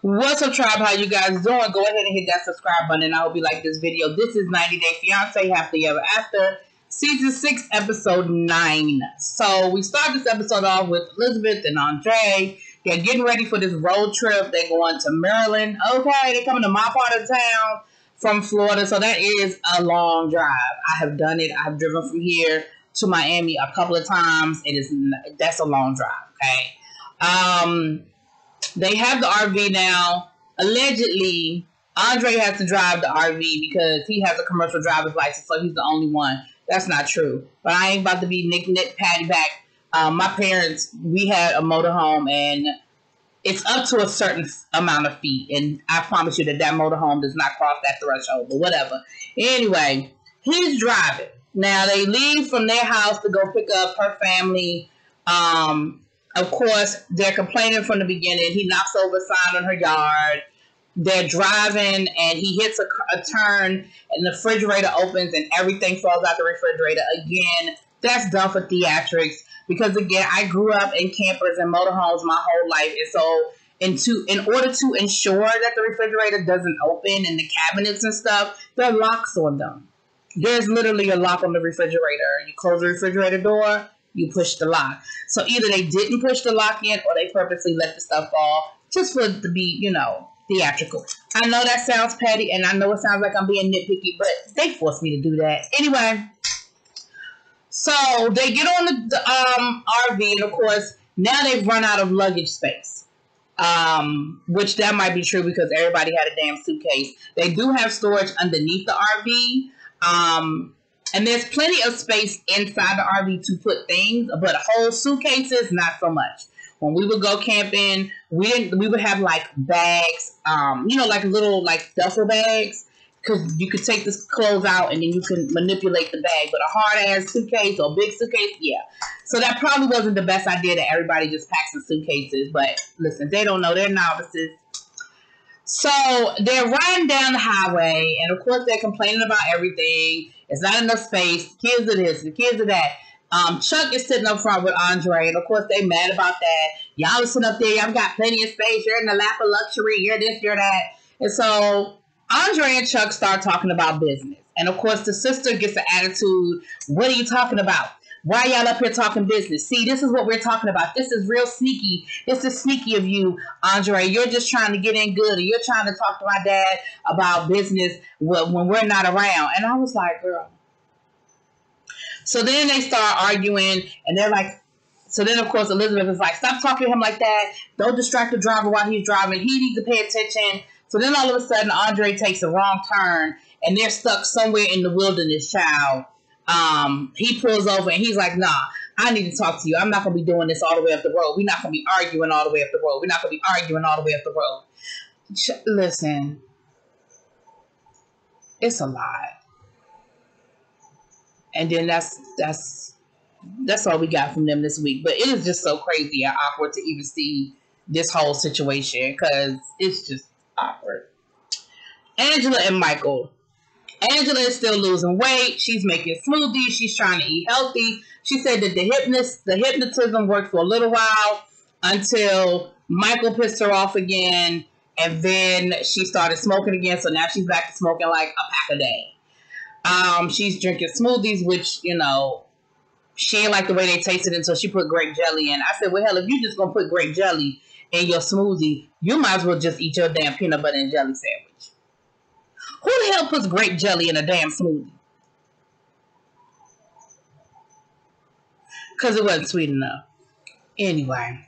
What's up, tribe? How you guys doing? Go ahead and hit that subscribe button. I hope you like this video. This is 90 Day Fiancé Happily Ever After, Season 6, Episode 9. So we start this episode off with Elizabeth and Andre. They're getting ready for this road trip. They're going to Maryland. Okay, they're coming to my part of town from Florida. So that is a long drive. I have done it. I've driven from here to Miami a couple of times. That's a long drive, okay? They have the RV now. Allegedly, Andre has to drive the RV because he has a commercial driver's license, so he's the only one. That's not true. But I ain't about to be nick patty back. My parents, we had a motorhome, and it's up to a certain amount of feet, and I promise you that motorhome does not cross that threshold, but whatever. Anyway, he's driving. Now, they leave from their house to go pick up her family. Of course, they're complaining from the beginning. He knocks over a sign on her yard. They're driving, and he hits a turn, and the refrigerator opens, and everything falls out the refrigerator. Again, that's done for theatrics. Because, again, I grew up in campers and motorhomes my whole life. And so, in order to ensure that the refrigerator doesn't open and the cabinets and stuff, there are locks on them. There's literally a lock on the refrigerator. You close the refrigerator door, you push the lock. So either they didn't push the lock in or they purposely let the stuff fall just for it to be, theatrical. I know that sounds petty, and I know it sounds like I'm being nitpicky, but they forced me to do that. Anyway, so they get on the RV, and of course, now they've run out of luggage space. Which that might be true because everybody had a damn suitcase. They do have storage underneath the RV. And there's plenty of space inside the RV to put things, but whole suitcases, not so much. When we would go camping, we would have like bags, like little like duffel bags, because you could take the clothes out and then you can manipulate the bag. But a hard ass suitcase or big suitcase, yeah. So that probably wasn't the best idea that everybody just packs in suitcases. But listen, they don't know, they're novices. So they're riding down the highway, and of course they're complaining about everything. It's not enough space. The kids are this, the kids are that. Chuck is sitting up front with Andre, and of course they mad about that. Y'all are sitting up there. Y'all got plenty of space. You're in the lap of luxury. You're this, you're that. And so Andre and Chuck start talking about business. And of course the sister gets an attitude. What are you talking about? Why y'all up here talking business? See, this is what we're talking about. This is real sneaky. This is sneaky of you, Andre. You're just trying to get in good. Or you're trying to talk to my dad about business when we're not around. And I was like, girl. So then they start arguing. And they're like, so then, of course, Elizabeth is like, stop talking to him like that. Don't distract the driver while he's driving. He needs to pay attention. So then all of a sudden, Andre takes a wrong turn. And they're stuck somewhere in the wilderness, child. He pulls over and he's like, nah, I need to talk to you. I'm not going to be doing this all the way up the road. We're not going to be arguing all the way up the road. We're not going to be arguing all the way up the road. Listen, it's a lot. And then that's all we got from them this week. But it is just so crazy and awkward to even see this whole situation because it's just awkward. Angela and Michael. Angela is still losing weight. She's making smoothies. She's trying to eat healthy. She said that the hypnotism worked for a little while until Michael pissed her off again. And then she started smoking again. So now she's back to smoking like a pack a day. She's drinking smoothies, which, she ain't like the way they tasted until she put grape jelly in. I said, well, hell, if you just going to put grape jelly in your smoothie, you might as well just eat your damn peanut butter and jelly sandwich. Who the hell puts grape jelly in a damn smoothie? Because it wasn't sweet enough. Anyway,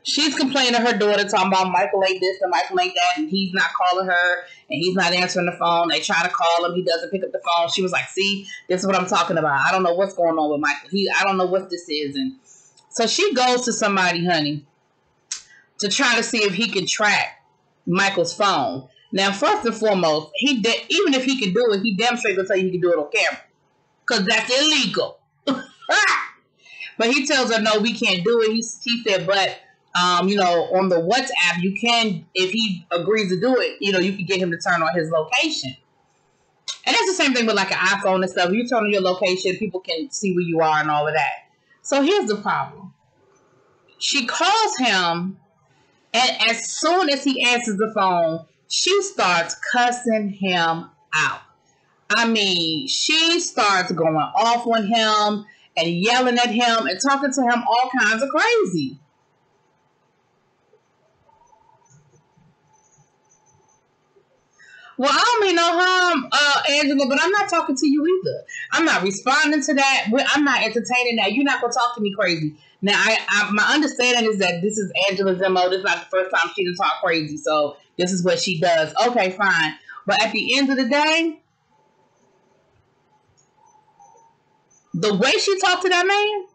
she's complaining to her daughter, talking about Michael ain't this and Michael ain't that, and he's not calling her, and he's not answering the phone. They try to call him. He doesn't pick up the phone. She was like, see, this is what I'm talking about. I don't know what's going on with Michael. I don't know what this is. And so she goes to somebody, honey, to try to see if he can track Michael's phone. Now, first and foremost, even if he can do it, he damn straight will tell you he can do it on camera. Because that's illegal. But he tells her, no, we can't do it. He said, but, on the WhatsApp, you can, if he agrees to do it, you can get him to turn on his location. And that's the same thing with like an iPhone and stuff. You turn on your location, people can see where you are and all of that. So here's the problem. She calls him And as soon as he answers the phone, she starts cussing him out. I mean, she starts going off on him and yelling at him and talking to him all kinds of crazy. Well, I don't mean no harm, Angela, but I'm not talking to you either. I'm not responding to that. I'm not entertaining that. You're not going to talk to me crazy. Now, my understanding is that this is Angela's MO. This is not the first time she done talk crazy, so this is what she does. Okay, fine. But at the end of the day, the way she talked to that man,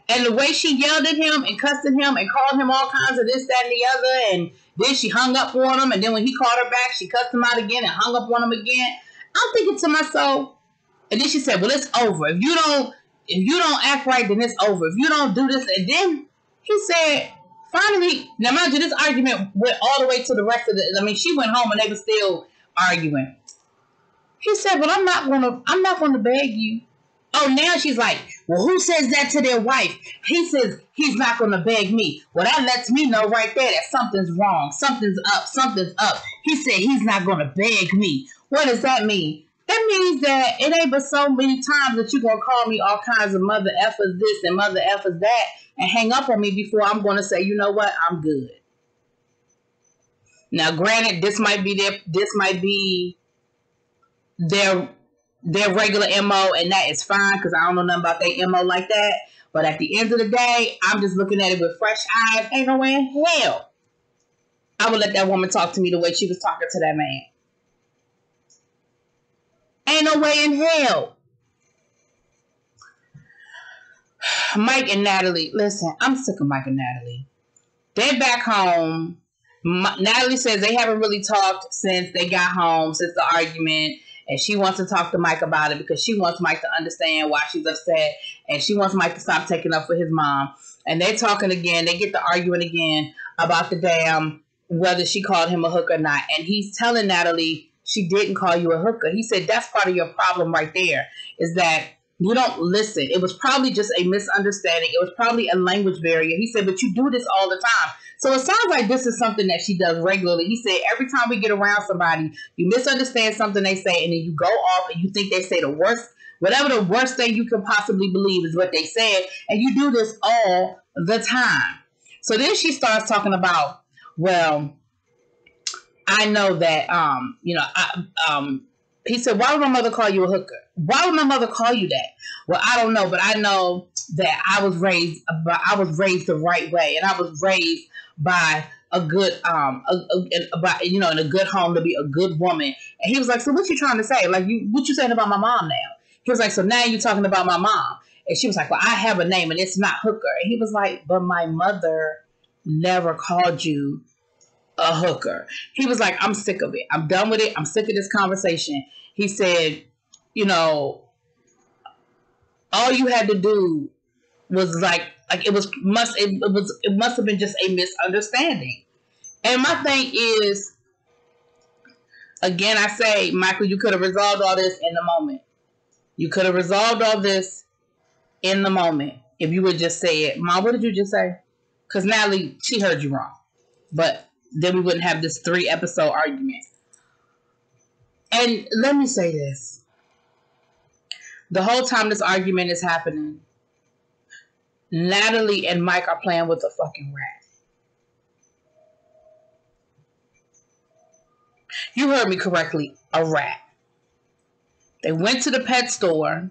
and the way she yelled at him and cussed at him and called him all kinds of this, that, and the other, and then she hung up on him, and then when he called her back, she cussed him out again and hung up on him again. I'm thinking to myself, and then she said, well, it's over. If you don't act right, then it's over. If you don't do this, and then he said, finally, now mind you, this argument went all the way to the rest of the, I mean, she went home and they were still arguing. He said, well, I'm not gonna beg you. Oh, now she's like, well, who says that to their wife? He says he's not going to beg me. Well, that lets me know right there that something's wrong. Something's up. He said he's not going to beg me. What does that mean? That means that it ain't but so many times that you're going to call me all kinds of mother effers this and mother effers that and hang up on me before I'm going to say, you know what, I'm good. Now, granted, this might be their regular MO, and that is fine because I don't know nothing about their MO like that. But at the end of the day, I'm just looking at it with fresh eyes. Ain't no way in hell I would let that woman talk to me the way she was talking to that man. Ain't no way in hell. Mike and Natalie, listen, I'm sick of Mike and Natalie. They're back home. Natalie says they haven't really talked since they got home, since the argument. And she wants to talk to Mike about it because she wants Mike to understand why she's upset. And she wants Mike to stop taking up for his mom. And they're talking again. They get to arguing again about the damn whether she called him a hooker or not. And he's telling Natalie she didn't call you a hooker. He said that's part of your problem right there is that you don't listen. It was probably just a misunderstanding. It was probably a language barrier. He said, but you do this all the time. So it sounds like this is something that she does regularly. He said, every time we get around somebody, you misunderstand something they say, and then you go off and you think they say the worst, whatever the worst thing you can possibly believe is what they said, and you do this all the time. So then she starts talking about, well, I know that, he said, why would my mother call you a hooker? Why would my mother call you that? Well, I don't know, but I know that I was raised the right way, and I was raised by a good, in a good home to be a good woman. And he was like, so what you trying to say? Like, what you saying about my mom now? He was like, so now you're talking about my mom. And she was like, well, I have a name and it's not hooker. And he was like, but my mother never called you a hooker. He was like, I'm sick of it. I'm done with it. I'm sick of this conversation. He said, all you had to do was like it must have been just a misunderstanding. And my thing is, again, I say, Michael, you could have resolved all this in the moment. You could have resolved all this in the moment if you would just say it. Mom, what did you just say? Because Natalie, she heard you wrong. But then we wouldn't have this 3-episode argument. And let me say this. The whole time this argument is happening, Natalie and Mike are playing with a fucking rat. You heard me correctly, a rat. They went to the pet store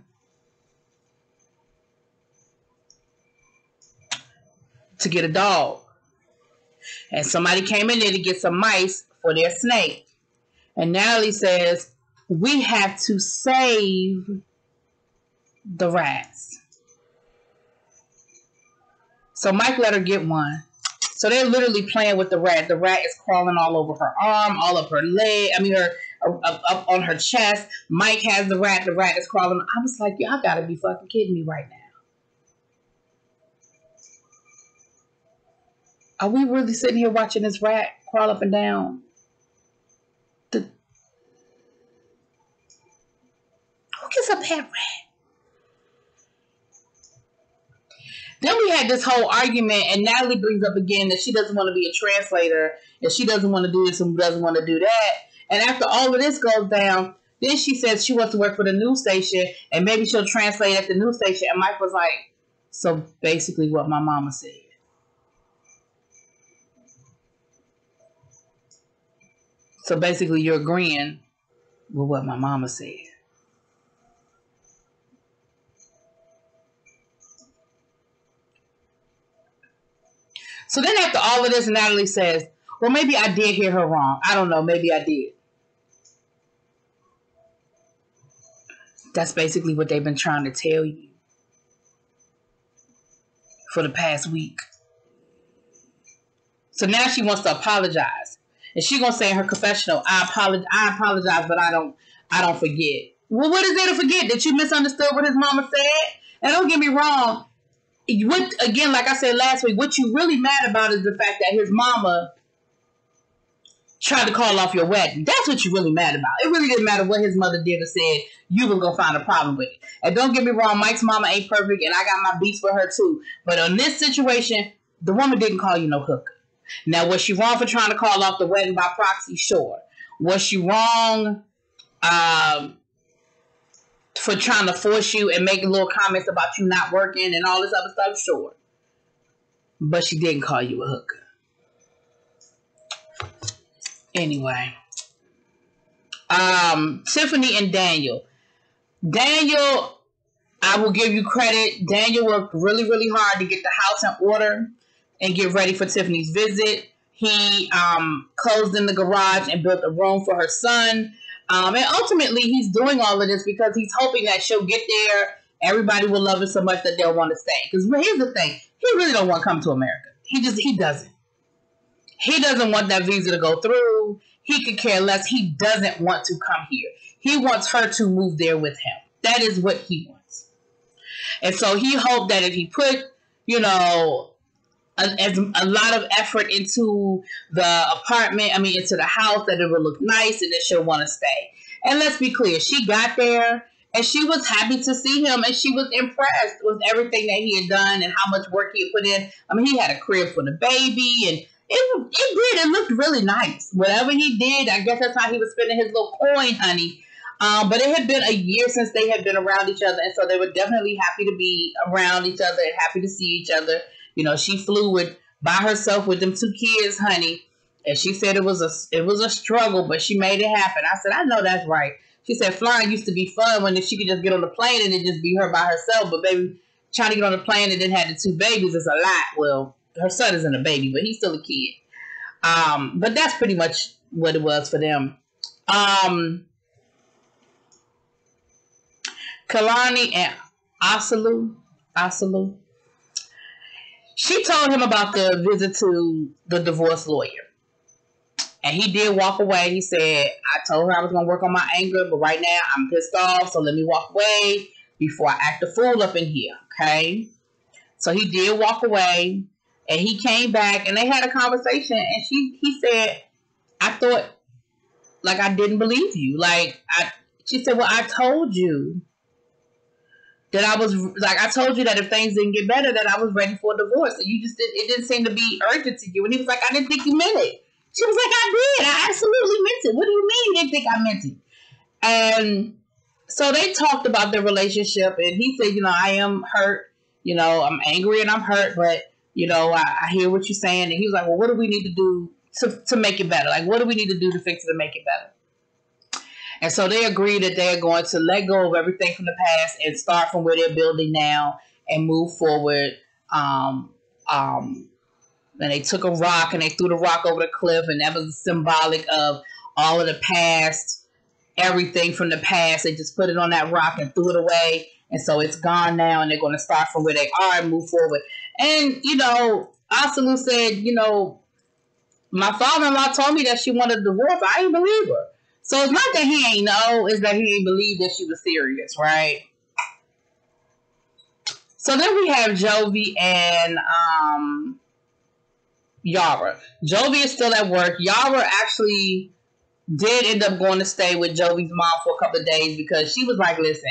to get a dog. And somebody came in there to get some mice for their snake. And Natalie says, we have to save the rats. So Mike let her get one. So they're literally playing with the rat. The rat is crawling all over her arm, all up her leg. Up on her chest. Mike has the rat. The rat is crawling. I was like, y'all gotta be fucking kidding me right now. Are we really sitting here watching this rat crawl up and down? Who gets a pet rat? Then we had this whole argument, and Natalie brings up again that she doesn't want to be a translator, and she doesn't want to do this and doesn't want to do that. And after all of this goes down, then she says she wants to work for the news station, and maybe she'll translate at the news station. And Mike was like, so basically what my mama said. So basically you're agreeing with what my mama said. So then after all of this, Natalie says, well, maybe I did hear her wrong. I don't know. Maybe I did. That's basically what they've been trying to tell you for the past week. So now she wants to apologize. And she's going to say in her confessional, I apologize, but I don't forget. Well, what is there to forget? That you misunderstood what his mama said? And don't get me wrong. Again, like I said last week, what you really mad about is the fact that his mama tried to call off your wedding. That's what you're really mad about. It really didn't matter what his mother did or said. You was going to find a problem with it. And don't get me wrong, Mike's mama ain't perfect, and I got my beats with her too. But on this situation, the woman didn't call you no hooker. Now, was she wrong for trying to call off the wedding by proxy? Sure. Was she wrong for trying to force you and making little comments about you not working and all this other stuff? Sure. But she didn't call you a hooker. Anyway. Tiffany and Daniel. Daniel, I will give you credit. Daniel worked really, really hard to get the house in order and get ready for Tiffany's visit. He closed in the garage and built a room for her son. And ultimately, he's doing all of this because he's hoping that she'll get there. Everybody will love her so much that they'll want to stay. Because here's the thing. He really don't want to come to America. He doesn't. He doesn't want that visa to go through. He could care less. He doesn't want to come here. He wants her to move there with him. That is what he wants. And so he hoped that if he put, a lot of effort into the apartment, into the house, that it would look nice and that she'll want to stay. And let's be clear, she got there and she was happy to see him and she was impressed with everything that he had done and how much work he had put in. He had a crib for the baby and it looked really nice. Whatever he did, I guess that's how he was spending his little coin, honey. But it had been a year since they had been around each other, and so they were definitely happy to be around each other and happy to see each other. She flew by herself with them 2 kids, honey, and she said it was a struggle, but she made it happen. I said, I know that's right. She said flying used to be fun when she could just get on the plane and it just be her by herself, but baby, trying to get on the plane and then had the 2 babies is a lot. Well, her son isn't a baby, but he's still a kid. But that's pretty much what it was for them. Kalani and Asalu, she told him about the visit to the divorce lawyer. And he did walk away. He said, I told her I was going to work on my anger, but right now I'm pissed off, so let me walk away before I act a fool up in here, okay? So he did walk away, and he came back, and they had a conversation, and he said, I thought, I didn't believe you. She said, well, I told you that I told you that if things didn't get better, that I was ready for a divorce. And it didn't seem to be urgent to you. And he was like, I didn't think you meant it. She was like, I did. I absolutely meant it. What do you mean you didn't think I meant it? And so they talked about their relationship, and he said, I am hurt. I'm angry and I'm hurt, but, I hear what you're saying. And he was like, well, what do we need to do to make it better? What do we need to do to fix it to make it better? And so they agreed that they are going to let go of everything from the past and start from where they're building now and move forward. And they took a rock and they threw the rock over the cliff, and that was symbolic of all of the past, everything from the past. They just put it on that rock and threw it away. And so it's gone now, and they're going to start from where they are and move forward. And, Asalu said, my father-in-law told me that she wanted a divorce. I didn't believe her. So it's not that he ain't know, it's that he ain't believe that she was serious, right? So then we have Jovi and Yara. Jovi is still at work. Yara actually did end up going to stay with Jovi's mom for a couple of days because she was like, listen,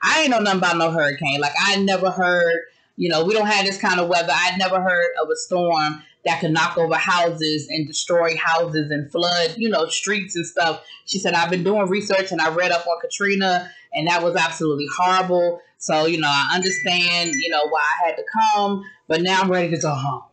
I ain't know nothing about no hurricane. I never heard You know, we don't have this kind of weather. I'd never heard of a storm that could knock over houses and destroy houses and flood, you know, streets and stuff. She said, I've been doing research and I read up on Katrina, and that was absolutely horrible. So, you know, I understand, you know, why I had to come, but now I'm ready to go home.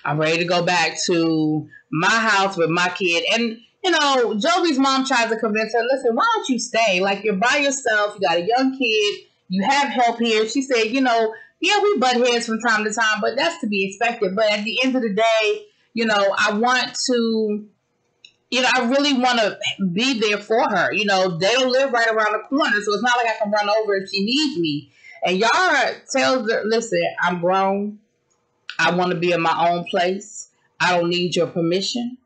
I'm ready to go back to my house with my kid. And, you know, Jovi's mom tries to convince her, listen, why don't you stay? Like, you're by yourself. You got a young kid. You have help here. She said, you know, yeah, we butt heads from time to time, but that's to be expected. But at the end of the day, you know, I want to, you know, I really want to be there for her. You know, they don't live right around the corner, so it's not like I can run over if she needs me. And Yara tells her, listen, I'm grown. I want to be in my own place. I don't need your permission.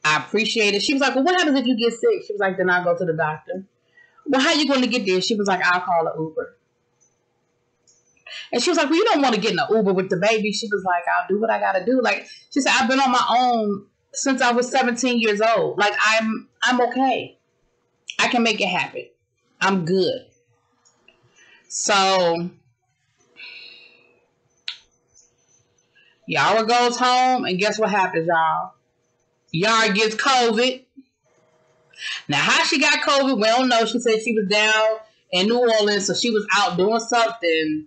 I appreciate it. She was like, well, what happens if you get sick? She was like, then I'll go to the doctor. Well, how are you going to get there? She was like, I'll call an Uber. And she was like, well, you don't want to get in an Uber with the baby. She was like, I'll do what I got to do. Like, she said, I've been on my own since I was 17 years old. Like, I'm okay. I can make it happen. I'm good. So Yara goes home, and guess what happens, y'all? Yara gets COVID. Now, how she got COVID, we don't know. She said she was down in New Orleans, so she was out doing something.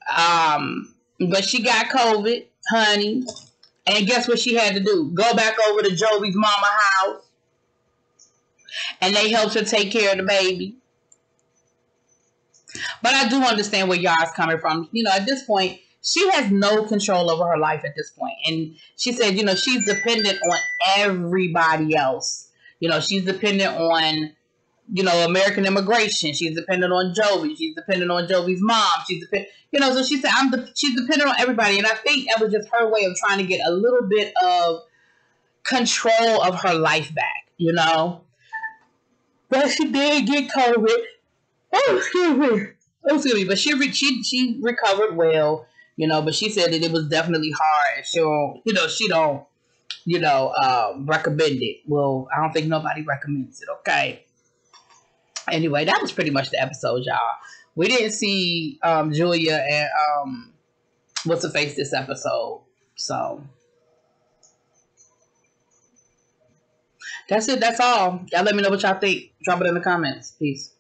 But she got COVID, honey. And guess what she had to do? Go back over to Jovi's mama house. And they helped her take care of the baby. But I do understand where Yara's coming from. You know, at this point, she has no control over her life at this point. And she said, you know, she's dependent on everybody else. You know, she's dependent on, you know, American immigration. She's dependent on Jovi. She's dependent on Jovi's mom. You know, so she said, she's dependent on everybody. And I think that was just her way of trying to get a little bit of control of her life back, you know. But she did get COVID. Oh, excuse me. But she recovered well. You know, but she said that it was definitely hard. And she don't recommend it. Well, I don't think nobody recommends it, okay? Anyway, that was pretty much the episode, y'all. We didn't see Julia and what's her face this episode. So that's it. That's all. Y'all let me know what y'all think. Drop it in the comments. Peace.